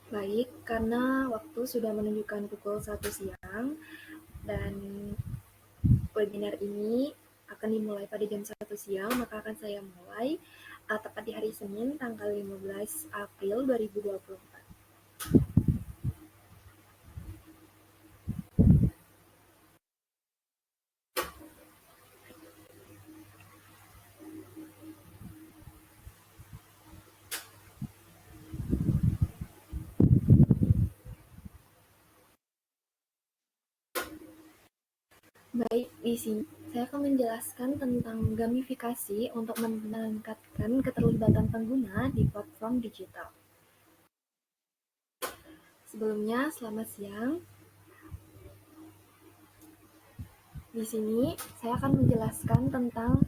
Baik, karena waktu sudah menunjukkan pukul 1 siang dan webinar ini akan dimulai pada jam 1 siang, maka akan saya mulai tepat di hari Senin tanggal 15 April 2024. Baik, di sini saya akan menjelaskan tentang gamifikasi untuk meningkatkan keterlibatan pengguna di platform digital. Sebelumnya, selamat siang. Di sini saya akan menjelaskan tentang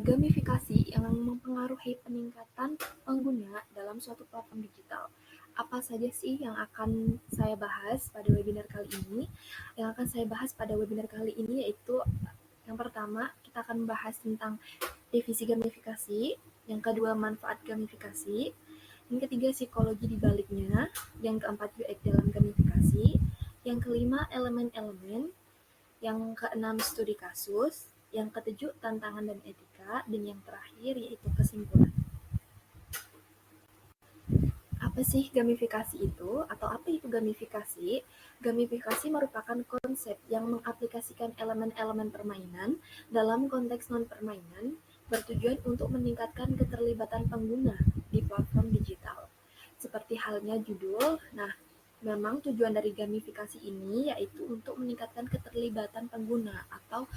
gamifikasi yang mempengaruhi peningkatan pengguna dalam suatu platform digital. Apa saja sih yang akan saya bahas pada webinar kali ini? Yang akan saya bahas pada webinar kali ini yaitu yang pertama, kita akan membahas tentang definisi gamifikasi, yang kedua manfaat gamifikasi, yang ketiga psikologi di baliknya, yang keempat UX dalam gamifikasi, yang kelima elemen-elemen, yang keenam studi kasus, yang ketujuh tantangan dan etika, dan yang terakhir yaitu kesimpulan. Apa sih gamifikasi itu? Atau apa itu gamifikasi? Gamifikasi merupakan konsep yang mengaplikasikan elemen-elemen permainan dalam konteks non-permainan bertujuan untuk meningkatkan keterlibatan pengguna di platform digital. Seperti halnya judul, nah memang tujuan dari gamifikasi ini yaitu untuk meningkatkan keterlibatan pengguna atau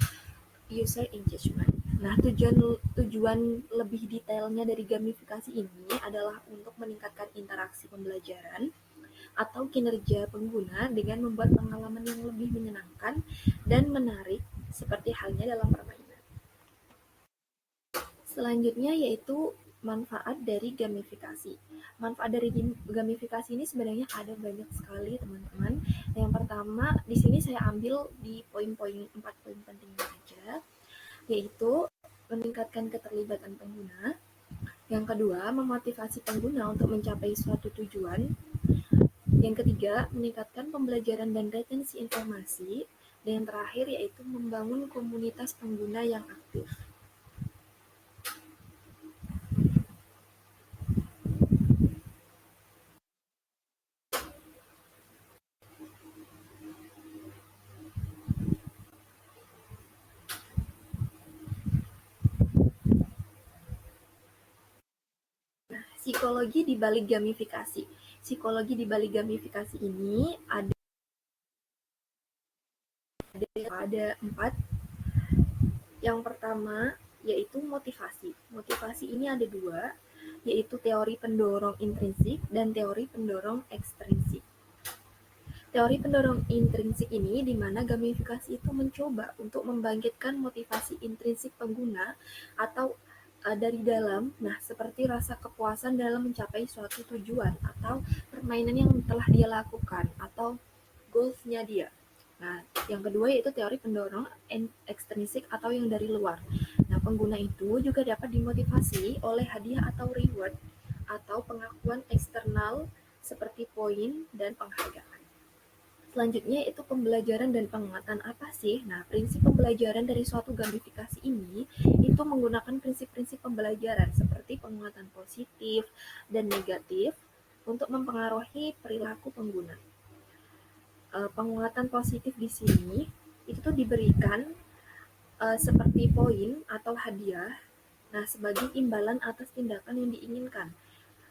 user engagement. Nah, tujuan lebih detailnya dari gamifikasi ini adalah untuk meningkatkan interaksi pembelajaran atau kinerja pengguna dengan membuat pengalaman yang lebih menyenangkan dan menarik seperti halnya dalam permainan. Selanjutnya yaitu manfaat dari gamifikasi. Manfaat dari gamifikasi ini sebenarnya ada banyak sekali, teman-teman. Yang pertama, di sini saya ambil di poin-poin 4 poin pentingnya aja, yaitu meningkatkan keterlibatan pengguna. Yang kedua, memotivasi pengguna untuk mencapai suatu tujuan. Yang ketiga, meningkatkan pembelajaran dan retensi informasi. Dan yang terakhir yaitu membangun komunitas pengguna yang aktif. Psikologi di balik gamifikasi. Psikologi di balik gamifikasi ini ada 4. Yang pertama yaitu motivasi. Motivasi ini ada 2, yaitu teori pendorong intrinsik dan teori pendorong ekstrinsik. Teori pendorong intrinsik ini di mana gamifikasi itu mencoba untuk membangkitkan motivasi intrinsik pengguna atau dari dalam, nah seperti rasa kepuasan dalam mencapai suatu tujuan atau permainan yang telah dia lakukan atau goals-nya dia. Nah, yang kedua yaitu teori pendorong ekstrinsik atau yang dari luar. Nah, pengguna itu juga dapat dimotivasi oleh hadiah atau reward atau pengakuan eksternal seperti poin dan penghargaan. Selanjutnya itu pembelajaran dan penguatan apa sih? Nah, prinsip pembelajaran dari suatu gamifikasi ini itu menggunakan prinsip-prinsip pembelajaran seperti penguatan positif dan negatif untuk mempengaruhi perilaku pengguna. Penguatan positif di sini itu tuh diberikan seperti poin atau hadiah, nah sebagai imbalan atas tindakan yang diinginkan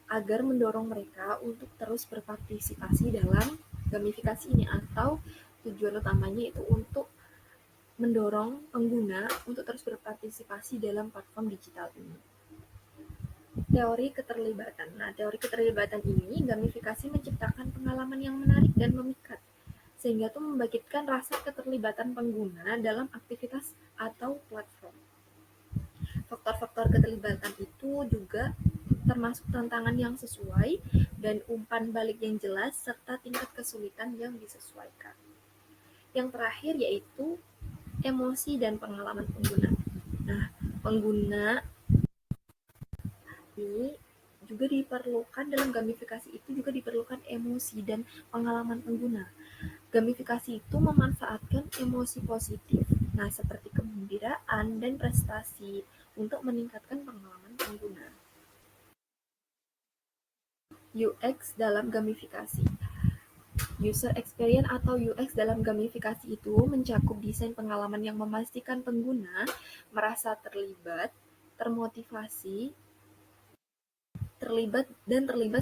agar mendorong mereka untuk terus berpartisipasi dalam gamifikasi ini atau tujuan utamanya itu untuk mendorong pengguna untuk terus berpartisipasi dalam platform digital ini. Teori keterlibatan. Nah, teori keterlibatan ini gamifikasi menciptakan pengalaman yang menarik dan memikat sehingga itu membangkitkan rasa keterlibatan pengguna dalam aktivitas atau platform. Faktor-faktor keterlibatan itu juga termasuk tantangan yang sesuai dan umpan balik yang jelas serta tingkat kesulitan yang disesuaikan. Yang terakhir yaitu emosi dan pengalaman pengguna. Nah, pengguna ini juga diperlukan dalam gamifikasi itu juga diperlukan emosi dan pengalaman pengguna. Gamifikasi itu memanfaatkan emosi positif, nah seperti kegembiraan dan prestasi untuk meningkatkan pengalaman pengguna. UX dalam gamifikasi. User experience atau UX dalam gamifikasi itu mencakup desain pengalaman yang memastikan pengguna merasa terlibat, termotivasi, terlibat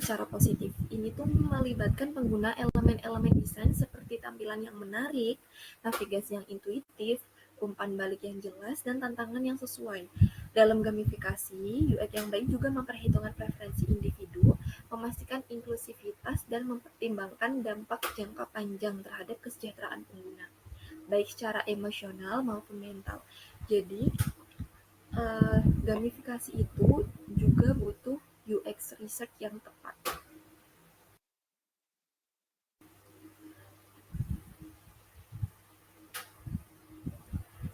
secara positif. Ini tuh melibatkan pengguna elemen-elemen desain seperti tampilan yang menarik, navigasi yang intuitif, umpan balik yang jelas, dan tantangan yang sesuai. Dalam gamifikasi, UX yang baik juga memperhitungkan preferensi individu, memastikan inklusivitas, dan mempertimbangkan dampak jangka panjang terhadap kesejahteraan pengguna, baik secara emosional maupun mental. Jadi, gamifikasi itu juga butuh UX research yang tepat.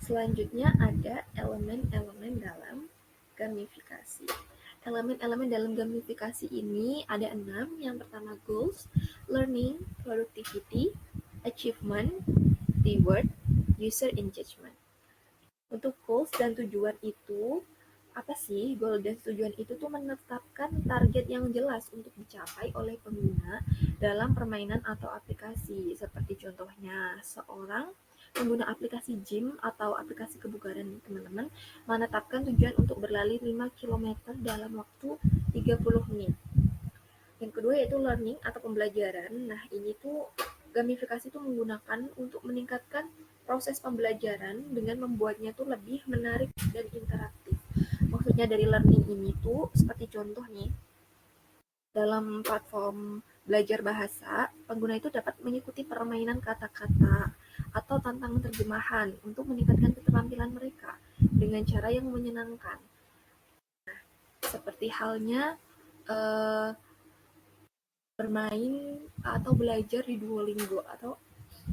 Selanjutnya ada elemen-elemen dalam gamifikasi. Elemen-elemen dalam gamifikasi ini ada 6. Yang pertama goals, learning, productivity, achievement, reward, user engagement. Untuk goals dan tujuan itu, apa sih goal dan tujuan itu tuh menetapkan target yang jelas untuk dicapai oleh pengguna dalam permainan atau aplikasi. Seperti contohnya, seorang pengguna aplikasi gym atau aplikasi kebugaran teman-teman menetapkan tujuan untuk berlari 5 km dalam waktu 30 menit. Yang kedua yaitu learning atau pembelajaran. Nah, ini tuh gamifikasi itu menggunakan untuk meningkatkan proses pembelajaran dengan membuatnya tuh lebih menarik dan interaktif. Maksudnya dari learning ini tuh seperti contoh nih, dalam platform belajar bahasa, pengguna itu dapat mengikuti permainan kata-kata atau tantangan terjemahan untuk meningkatkan keterampilan mereka dengan cara yang menyenangkan. Nah, seperti halnya bermain atau belajar di Duolingo atau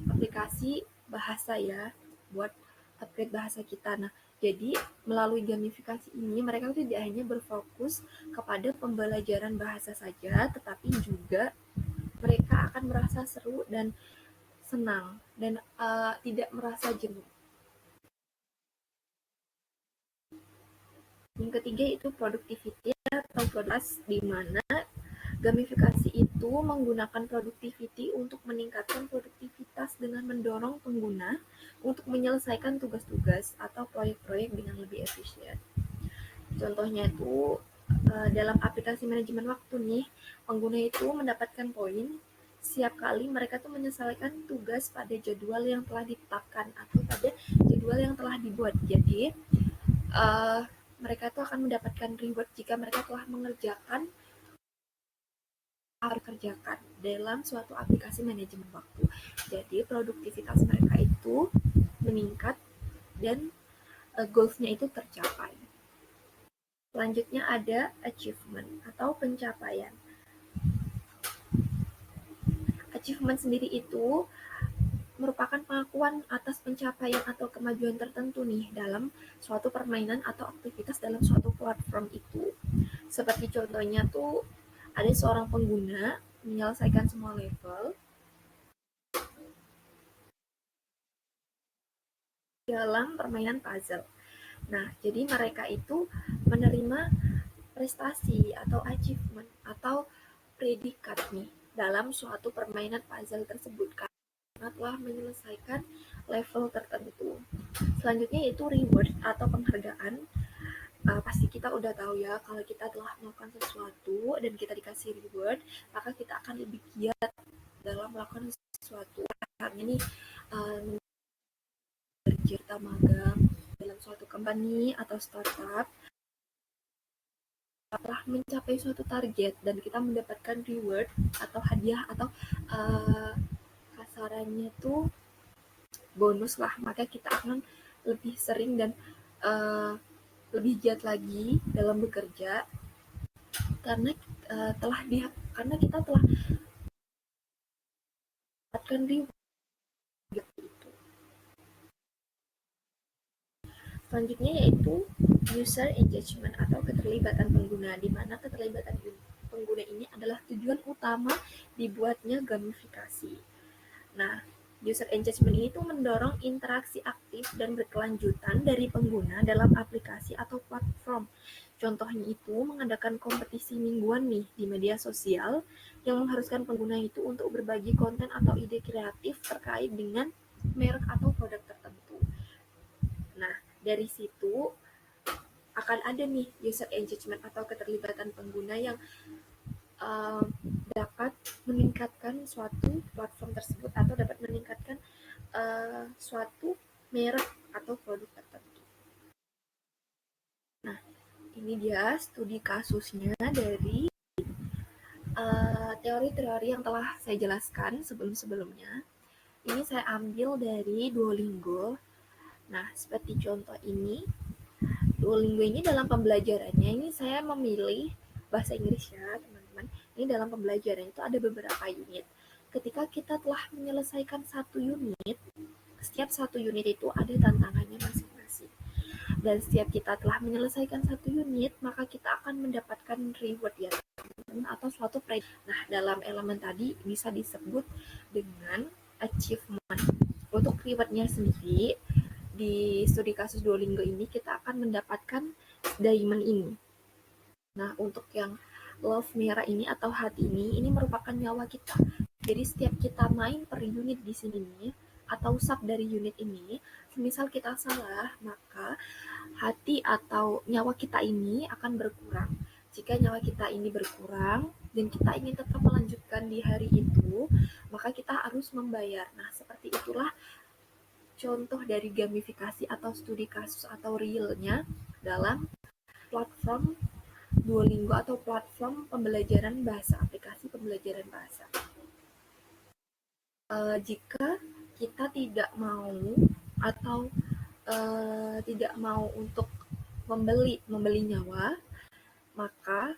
aplikasi bahasa ya buat upgrade bahasa kita. Nah, jadi melalui gamifikasi ini mereka tidak hanya berfokus kepada pembelajaran bahasa saja, tetapi juga mereka akan merasa seru dan senang dan tidak merasa jenuh. Yang ketiga itu productivity atau produksi, di mana gamifikasi itu menggunakan productivity untuk meningkatkan produktivitas dengan mendorong pengguna untuk menyelesaikan tugas-tugas atau proyek-proyek dengan lebih efisien. Contohnya itu dalam aplikasi manajemen waktu nih, pengguna itu mendapatkan poin setiap kali mereka tuh menyelesaikan tugas pada jadwal yang telah ditetapkan atau pada jadwal yang telah dibuat. Jadi mereka tuh akan mendapatkan reward jika mereka telah mengerjakan harus kerjakan dalam suatu aplikasi manajemen waktu. Jadi produktivitas mereka itu meningkat dan goals-nya itu tercapai. Selanjutnya ada achievement atau pencapaian. Achievement sendiri itu merupakan pengakuan atas pencapaian atau kemajuan tertentu nih dalam suatu permainan atau aktivitas dalam suatu platform itu. Seperti contohnya tuh ada seorang pengguna menyelesaikan semua level dalam permainan puzzle. Nah, jadi mereka itu menerima prestasi atau achievement atau predikat nih dalam suatu permainan puzzle tersebut karena telah menyelesaikan level tertentu. Selanjutnya yaitu reward atau penghargaan. Pasti kita udah tahu ya kalau kita telah melakukan sesuatu dan kita dikasih reward, maka kita akan lebih giat dalam melakukan sesuatu. Karena nih kerja magang dalam suatu company atau startup telah mencapai suatu target dan kita mendapatkan reward atau hadiah atau kasarannya tuh bonus lah, maka kita akan lebih sering dan lebih giat lagi dalam bekerja karena karena kita telah mendapatkan reward gitu. Selanjutnya yaitu user engagement atau keterlibatan pengguna, di mana keterlibatan pengguna ini adalah tujuan utama dibuatnya gamifikasi. Nah, user engagement ini tuh mendorong interaksi aktif dan berkelanjutan dari pengguna dalam aplikasi atau platform. Contohnya itu mengadakan kompetisi mingguan nih di media sosial yang mengharuskan pengguna itu untuk berbagi konten atau ide kreatif terkait dengan merek atau produk tertentu. Nah, dari situ akan ada nih user engagement atau keterlibatan pengguna yang uh, dapat meningkatkan suatu platform tersebut atau dapat meningkatkan suatu merek atau produk tertentu. Nah, ini dia studi kasusnya dari teori-teori yang telah saya jelaskan sebelum-sebelumnya. Ini saya ambil dari Duolingo. Nah, seperti contoh ini, Duolingo ini dalam pembelajarannya ini saya memilih bahasa Inggris ya, teman-teman. Ini dalam pembelajaran itu ada beberapa unit. Ketika kita telah menyelesaikan satu unit, setiap satu unit itu ada tantangannya masing-masing. Dan setiap kita telah menyelesaikan satu unit, maka kita akan mendapatkan reward ya, atau suatu predikat. Nah, dalam elemen tadi bisa disebut dengan achievement. Untuk rewardnya sendiri, di studi kasus Duolingo ini kita akan mendapatkan diamond ini. Nah, untuk yang love merah ini atau hati ini merupakan nyawa kita. Jadi setiap kita main per unit di sini nih, atau sub dari unit ini, semisal kita salah, maka hati atau nyawa kita ini akan berkurang. Jika nyawa kita ini berkurang dan kita ingin tetap melanjutkan di hari itu, maka kita harus membayar. Nah, seperti itulah contoh dari gamifikasi atau studi kasus atau realnya dalam platform Duolingo atau platform pembelajaran bahasa, aplikasi pembelajaran bahasa. Jika kita tidak mau atau tidak mau untuk membeli nyawa, maka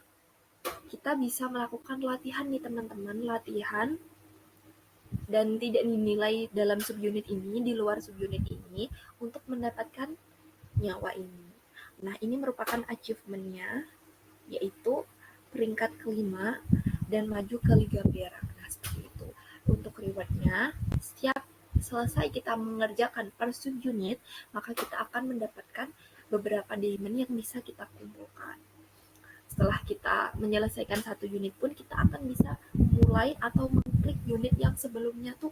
kita bisa melakukan latihan nih teman-teman, latihan dan tidak dinilai dalam subunit ini, di luar subunit ini untuk mendapatkan nyawa ini. Nah, ini merupakan achievement-nya, yaitu peringkat kelima dan maju ke Liga Perak. Nah, seperti itu. Untuk reward-nya, setiap selesai kita mengerjakan per subunit, maka kita akan mendapatkan beberapa diamond yang bisa kita kumpulkan. Setelah kita menyelesaikan satu unit pun, kita akan bisa mulai atau mengklik unit yang sebelumnya tuh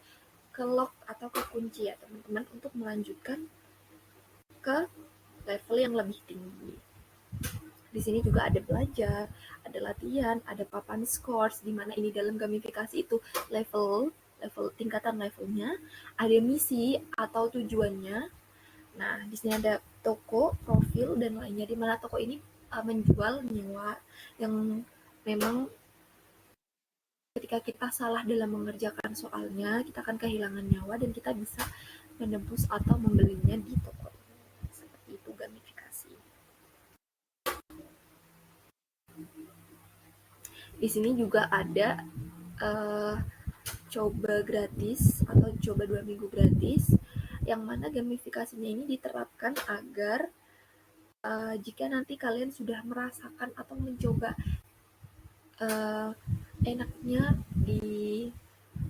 ke lock atau ke kunci ya teman-teman, untuk melanjutkan ke level yang lebih tinggi. Di sini juga ada belajar, ada latihan, ada papan scores, di mana ini dalam gamifikasi itu level tingkatan levelnya, ada misi atau tujuannya. Nah, di sini ada toko, profil, dan lainnya, di mana toko ini menjual nyawa yang memang ketika kita salah dalam mengerjakan soalnya, kita akan kehilangan nyawa dan kita bisa menebus atau membelinya di toko ini. Seperti itu gamifikasi. Di sini juga ada coba gratis atau coba 2 minggu gratis, yang mana gamifikasinya ini diterapkan agar jika nanti kalian sudah merasakan atau mencoba enaknya di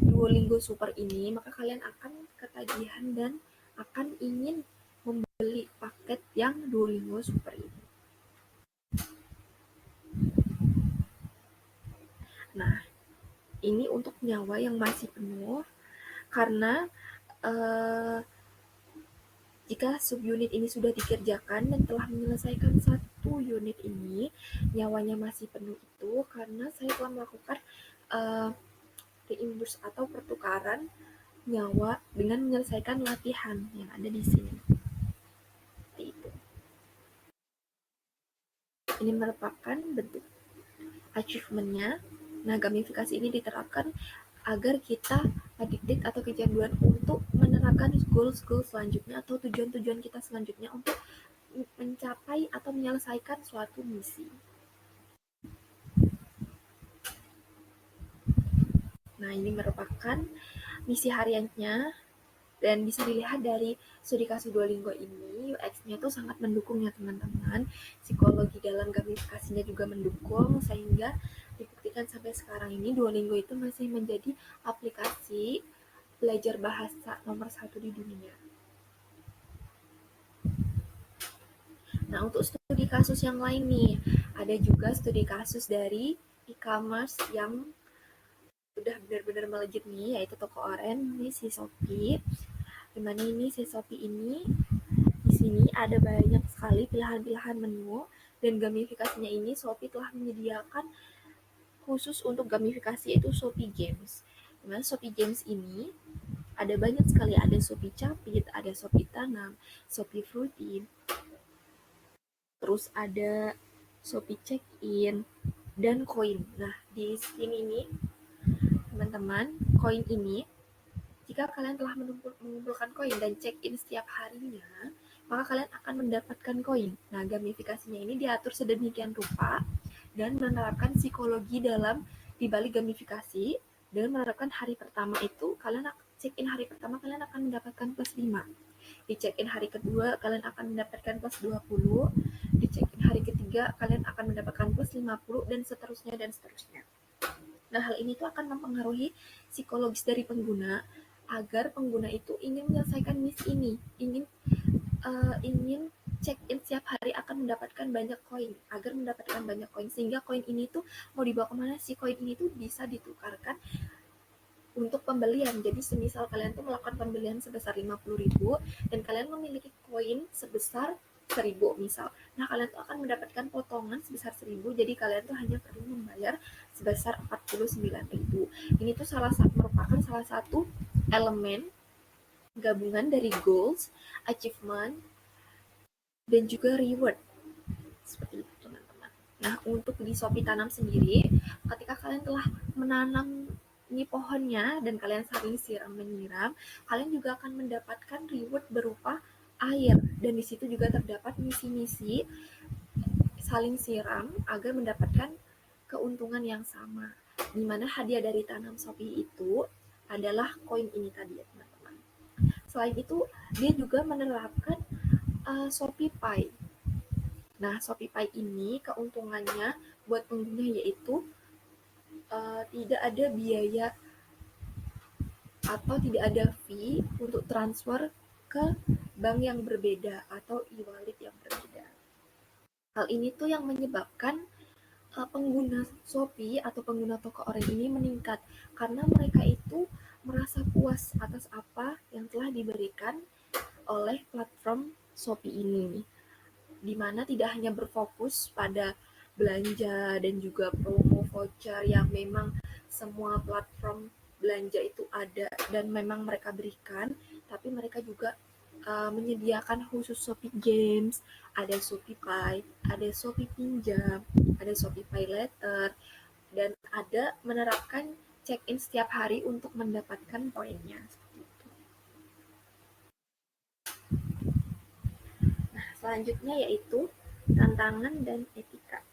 Duolingo Super ini, maka kalian akan ketagihan dan akan ingin membeli paket yang Duolingo Super ini. Nah, ini untuk nyawa yang masih penuh, karena jika subunit ini sudah dikerjakan dan telah menyelesaikan satu unit ini, nyawanya masih penuh itu karena saya telah melakukan reimburse atau pertukaran nyawa dengan menyelesaikan latihan yang ada di sini. Seperti itu. Ini merupakan bentuk achievement-nya. Nah, gamifikasi ini diterapkan agar kita addicted atau kecanduan untuk menerapkan goals selanjutnya atau tujuan-tujuan kita selanjutnya untuk mencapai atau menyelesaikan suatu misi. Nah, ini merupakan misi hariannya dan bisa dilihat dari studi kasus Duolingo ini, UX-nya tuh sangat mendukung ya teman-teman. Psikologi dalam gamifikasinya juga mendukung, sehingga dibuktikan dan sampai sekarang ini Duolingo itu masih menjadi aplikasi belajar bahasa nomor 1 di dunia. Nah, untuk studi kasus yang lain nih, ada juga studi kasus dari e-commerce yang udah benar-benar melejit nih, yaitu toko oren, nih si Shopee. Dimana ini si Shopee ini di sini ada banyak sekali pilihan-pilihan menu, dan gamifikasinya ini Shopee telah menyediakan khusus untuk gamifikasi, yaitu Shopee Games. Dimana Shopee Games ini ada banyak sekali, ada Shopee Capit, ada Shopee Tanam, Shopee Fruity, terus ada Shopee Check-in, dan koin. Nah, di sini nih, teman-teman, koin ini, jika kalian telah mengumpulkan koin dan check-in setiap harinya, maka kalian akan mendapatkan koin. Nah, gamifikasinya ini diatur sedemikian rupa dan menerapkan psikologi dalam dibalik gamifikasi, dan menerapkan hari pertama itu kalian check-in hari pertama kalian akan mendapatkan plus 5. Di check-in hari kedua kalian akan mendapatkan plus 20, di check-in hari ketiga kalian akan mendapatkan plus 50, dan seterusnya dan seterusnya. Nah, hal ini tuh akan mempengaruhi psikologis dari pengguna agar pengguna itu ingin menyelesaikan misi ini, ingin check-in setiap hari akan mendapatkan banyak koin, agar mendapatkan banyak koin, sehingga koin ini tuh mau dibawa kemana sih? Koin ini tuh bisa ditukarkan untuk pembelian. Jadi semisal kalian tuh melakukan pembelian sebesar 50.000 dan kalian memiliki koin sebesar 1.000 misal. Nah, kalian tuh akan mendapatkan potongan sebesar 1.000, jadi kalian tuh hanya perlu membayar sebesar 49.000. Ini tuh merupakan salah satu elemen gabungan dari goals, achievement, dan juga reward. Seperti itu, teman-teman. Nah, untuk di Shopee Tanam sendiri, ketika kalian telah menanam ini pohonnya dan kalian saling siram menyiram, kalian juga akan mendapatkan reward berupa air, dan di situ juga terdapat misi-misi saling siram agar mendapatkan keuntungan yang sama, di mana hadiah dari tanam Shopee itu adalah koin ini tadi ya, teman-teman. Selain itu, dia juga menerapkan Shopee Pay. Nah, Shopee Pay ini keuntungannya buat pengguna yaitu tidak ada biaya atau tidak ada fee untuk transfer ke bank yang berbeda atau e-wallet yang berbeda. Hal ini tuh yang menyebabkan pengguna Shopee atau pengguna toko oren ini meningkat karena mereka itu merasa puas atas apa yang telah diberikan oleh platform Shopee ini, di mana tidak hanya berfokus pada belanja dan juga promo voucher yang memang semua platform belanja itu ada dan memang mereka berikan, tapi mereka juga menyediakan khusus Shopee Games, ada Shopee Pay, ada Shopee Pinjam, ada Shopee Pay Later, dan ada menerapkan check-in setiap hari untuk mendapatkan poinnya. Nah, selanjutnya yaitu tantangan dan etika.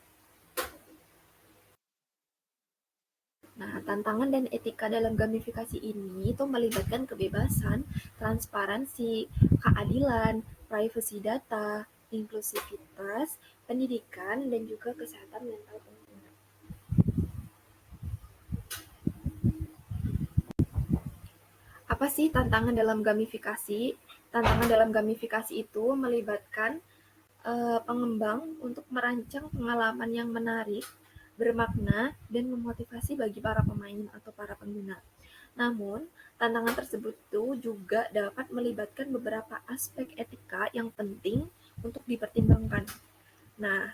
Nah, tantangan dan etika dalam gamifikasi ini itu melibatkan kebebasan, transparansi, keadilan, privasi data, inklusivitas, pendidikan, dan juga kesehatan mental pengguna. Apa sih tantangan dalam gamifikasi? Tantangan dalam gamifikasi itu melibatkan pengembang untuk merancang pengalaman yang menarik, bermakna, dan memotivasi bagi para pemain atau para pengguna. Namun, tantangan tersebut juga dapat melibatkan beberapa aspek etika yang penting untuk dipertimbangkan. Nah,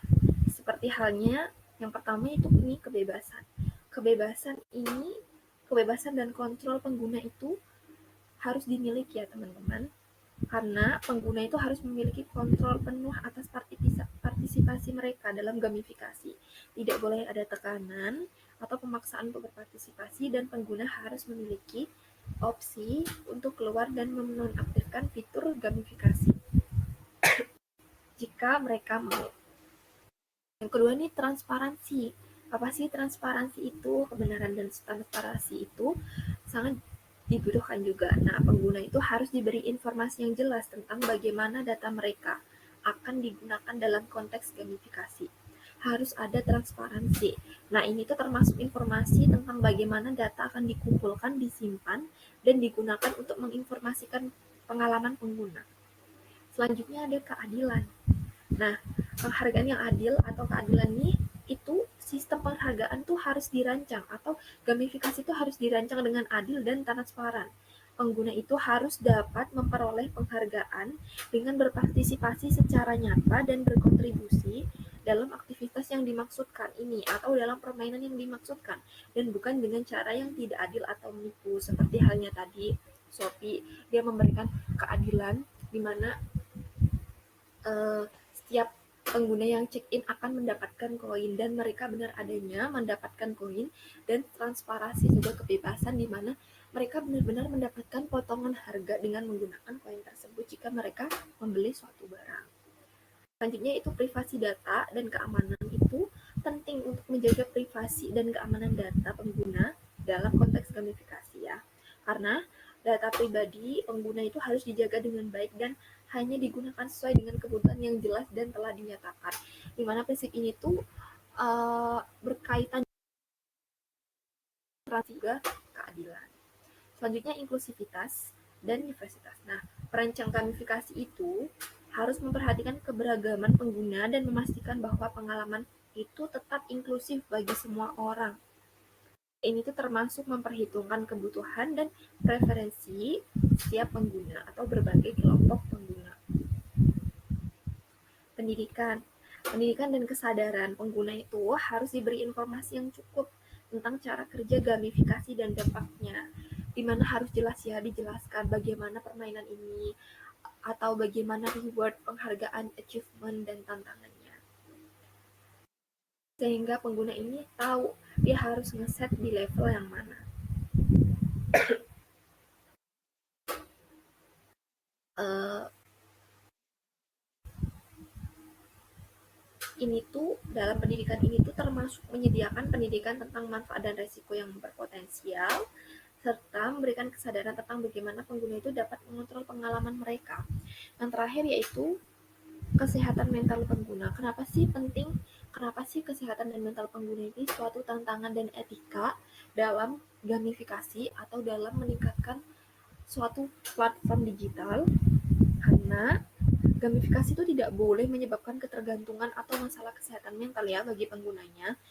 seperti halnya yang pertama itu ini kebebasan. Kebebasan dan kontrol pengguna itu harus dimiliki ya, teman-teman. Karena pengguna itu harus memiliki kontrol penuh atas partisipasi mereka dalam gamifikasi. Tidak boleh ada tekanan atau pemaksaan untuk berpartisipasi, dan pengguna harus memiliki opsi untuk keluar dan menonaktifkan fitur gamifikasi jika mereka mau. Yang kedua nih, transparansi. Apa sih transparansi itu? Kebenaran dan transparansi itu sangat dibutuhkan juga. Nah, pengguna itu harus diberi informasi yang jelas tentang bagaimana data mereka akan digunakan dalam konteks gamifikasi. harus ada transparansi. Nah, ini tuh termasuk informasi tentang bagaimana data akan dikumpulkan, disimpan, dan digunakan untuk menginformasikan pengalaman pengguna. Selanjutnya ada keadilan. Nah, penghargaan yang adil atau keadilan ini itu sistem penghargaan tuh harus dirancang atau gamifikasi itu harus dirancang dengan adil dan transparan. Pengguna itu harus dapat memperoleh penghargaan dengan berpartisipasi secara nyata dan berkontribusi dalam aktivitas yang dimaksudkan ini atau dalam permainan yang dimaksudkan dan bukan dengan cara yang tidak adil atau menipu seperti halnya tadi Shopee dia memberikan keadilan di mana setiap pengguna yang check-in akan mendapatkan koin dan mereka benar adanya mendapatkan koin dan transparansi juga kebebasan di mana mereka benar-benar mendapatkan potongan harga dengan menggunakan koin tersebut jika mereka membeli suatu barang. Selanjutnya itu privasi data dan keamanan itu penting untuk menjaga privasi dan keamanan data pengguna dalam konteks gamifikasi ya. Karena data pribadi pengguna itu harus dijaga dengan baik dan hanya digunakan sesuai dengan kebutuhan yang jelas dan telah dinyatakan. Di mana prinsip ini tuh berkaitan juga keadilan. Selanjutnya inklusivitas dan diversitas. Nah, perancang gamifikasi itu harus memperhatikan keberagaman pengguna dan memastikan bahwa pengalaman itu tetap inklusif bagi semua orang. Ini tuh termasuk memperhitungkan kebutuhan dan preferensi setiap pengguna atau berbagai kelompok pengguna. Pendidikan. Pendidikan dan kesadaran pengguna itu harus diberi informasi yang cukup tentang cara kerja gamifikasi dan dampaknya. Di mana harus jelas ya dijelaskan bagaimana permainan ini atau bagaimana reward, penghargaan, achievement, dan tantangannya. Sehingga pengguna ini tahu dia harus ngeset di level yang mana. Ini tuh dalam pendidikan ini tuh termasuk menyediakan pendidikan tentang manfaat dan resiko yang berpotensial serta memberikan kesadaran tentang bagaimana pengguna itu dapat mengontrol pengalaman mereka. Yang terakhir yaitu kesehatan mental pengguna. Kenapa sih penting? Kenapa sih kesehatan dan mental pengguna ini suatu tantangan dan etika dalam gamifikasi atau dalam meningkatkan suatu platform digital? Karena gamifikasi itu tidak boleh menyebabkan ketergantungan atau masalah kesehatan mental ya bagi penggunanya.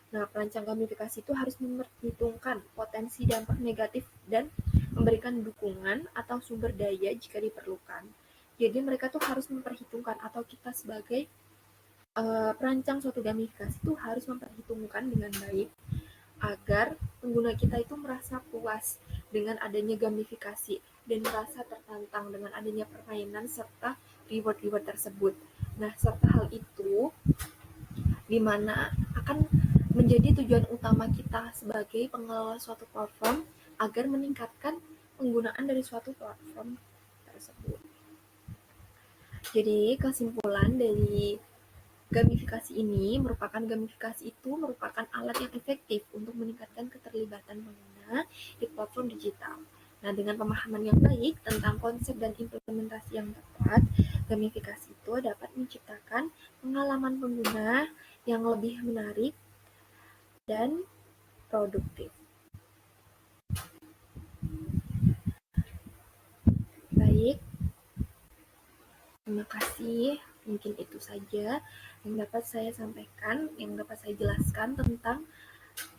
Nah, perancang gamifikasi itu harus memperhitungkan potensi dampak negatif dan memberikan dukungan atau sumber daya jika diperlukan. Jadi mereka tuh harus memperhitungkan atau kita sebagai perancang suatu gamifikasi itu harus memperhitungkan dengan baik agar pengguna kita itu merasa puas dengan adanya gamifikasi dan merasa tertantang dengan adanya permainan serta reward-reward tersebut. Nah, serta hal itu di mana akan menjadi tujuan utama kita sebagai pengelola suatu platform agar meningkatkan penggunaan dari suatu platform tersebut. Jadi, kesimpulan dari gamifikasi itu merupakan alat yang efektif untuk meningkatkan keterlibatan pengguna di platform digital. Nah, dengan pemahaman yang baik tentang konsep dan implementasi yang tepat, gamifikasi itu dapat menciptakan pengalaman pengguna yang lebih menarik dan produktif. Baik, terima kasih. Mungkin itu saja yang dapat saya sampaikan, yang dapat saya jelaskan tentang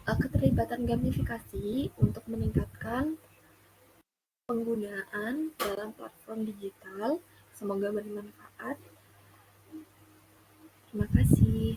keterlibatan gamifikasi untuk meningkatkan penggunaan dalam platform digital. Semoga bermanfaat. Terima kasih.